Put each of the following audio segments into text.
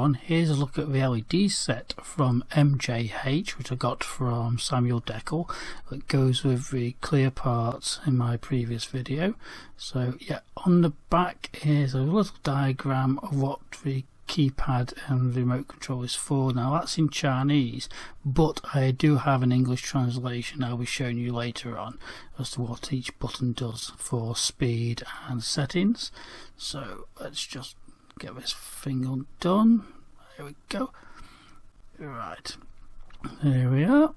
everyone, here's a look at the LED set from MJH, which I got from Samuel Deckel. It goes with the clear parts in my previous video. So yeah, on the back here's a little diagram of what the keypad and the remote control is for. Now that's in Chinese, but I do have an English translation I'll be showing you later on as to what each button does for speed and settings. So let's just get this thing all done. There we go. Right, there we are.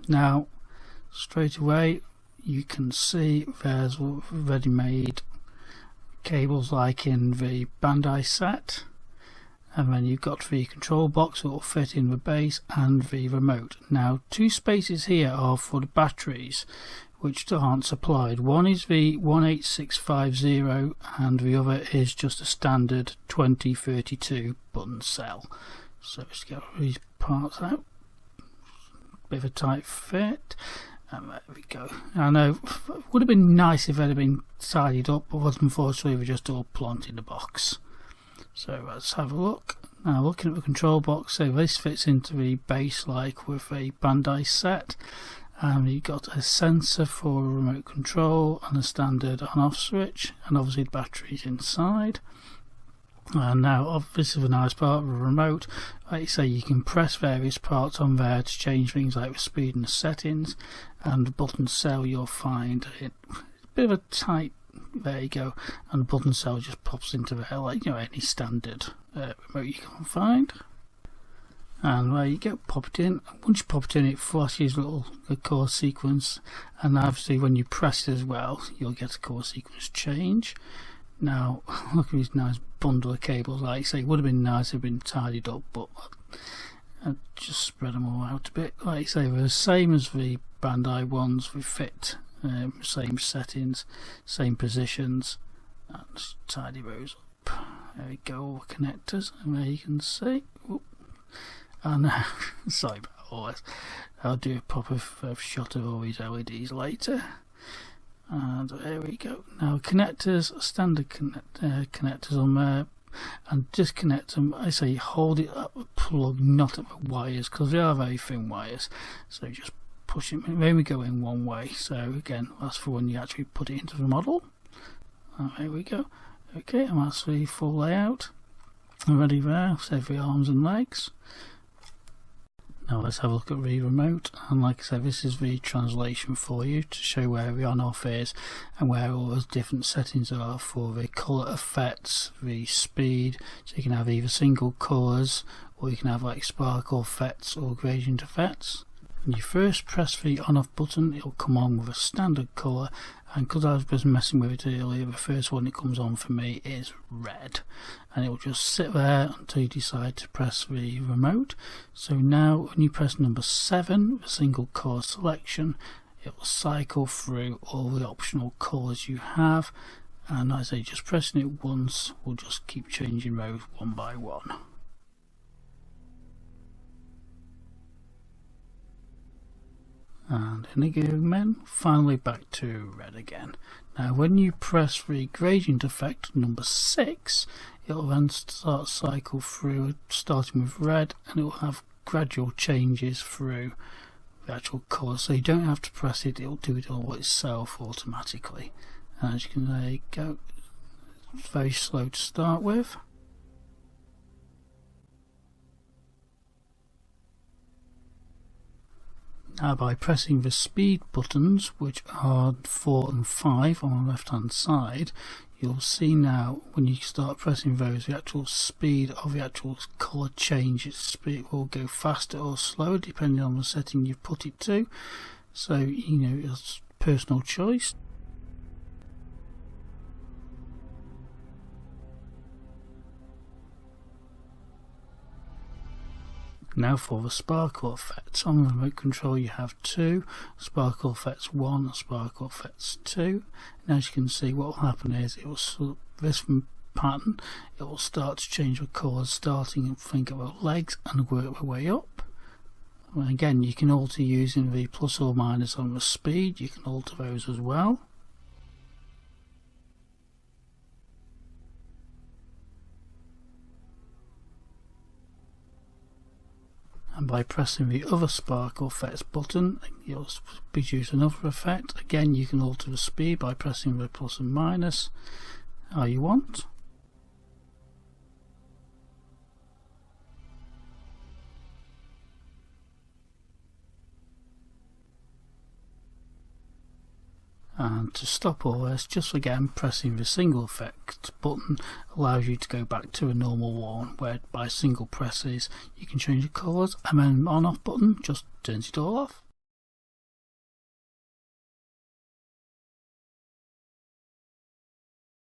Now straight away you can see there's ready-made cables like in the Bandai set, and then you've got the control box that will fit in the base and the remote. Now 2 spaces here are for the batteries which aren't supplied. One is the 18650 and the other is just a standard 2032 button cell. So let's get all these parts out. Bit of a tight fit, and there we go. I know it would have been nice if it had been tidied up, but unfortunately we're just all plunked in the box. So let's have a look. Now looking at the control box, so this fits into the base like with a Bandai set. You've got a sensor for remote control and a standard on-off switch, and obviously the batteries inside. And now this is a nice part of the remote. Like you say, you can press various parts on there to change things like the speed and the settings, and the button cell you'll find it a bit of a tight. There you go, and the button cell just pops into there like any standard remote you can find. And there you go, pop it in. Once you pop it in, it flashes a core sequence, and obviously when you press it as well you'll get a core sequence change. Now look at this nice bundle of cables. Like I say, it would have been nice if it had been tidied up, but I just spread them all out a bit. Like I say, they're the same as the Bandai ones. We fit same settings, same positions, and just tidy those up. There we go, all the connectors, and there you can see. And sorry about all this. I'll do a proper shot of all these LEDs later. And there we go. Now connectors, standard connectors on there, and disconnect them. I say hold it up the plug, not at the wires, because they are very thin wires. So just push it. They only go in one way. So again, that's for when you actually put it into the model. There we go. Okay, and that's the full layout. Already there. So the arms and legs. Now let's have a look at the remote, and like I said, this is the translation for you to show where the on-off is and where all those different settings are for the colour effects, the speed. So you can have either single colours, or you can have like sparkle effects or gradient effects. When you first press the on-off button, it will come on with a standard colour, and because I was just messing with it earlier, the first one that comes on for me is red, and it will just sit there until you decide to press the remote. So now when you press number 7, the single colour selection, it will cycle through all the optional colours you have, and as I say, just pressing it once will just keep changing those one by one. And in again, finally back to red again. Now when you press the gradient effect number 6, it will then start cycle through, starting with red, and it will have gradual changes through the actual colour, so you don't have to press it, it will do it all itself automatically. And as you can there you go, it's very slow to start with. Now by pressing the speed buttons, which are 4 and 5 on the left hand side, you'll see now when you start pressing those, the actual speed of the actual colour changes. Speed will go faster or slower depending on the setting you've put it to, so it's personal choice. Now for the sparkle effects. On the remote control you have 2, sparkle effects 1 and sparkle effects 2. And as you can see, what will happen is it will this pattern, it will start to change the colours, starting and think about legs and work the way up. And again, you can alter using the plus or minus on the speed, you can alter those as well. and by pressing the other sparkle effects button you'll produce another effect. Again, you can alter the speed by pressing the plus and minus how you want. And to stop all this, just again pressing the single effect button allows you to go back to a normal one, where by single presses you can change the colours, and then on off button just turns it all off.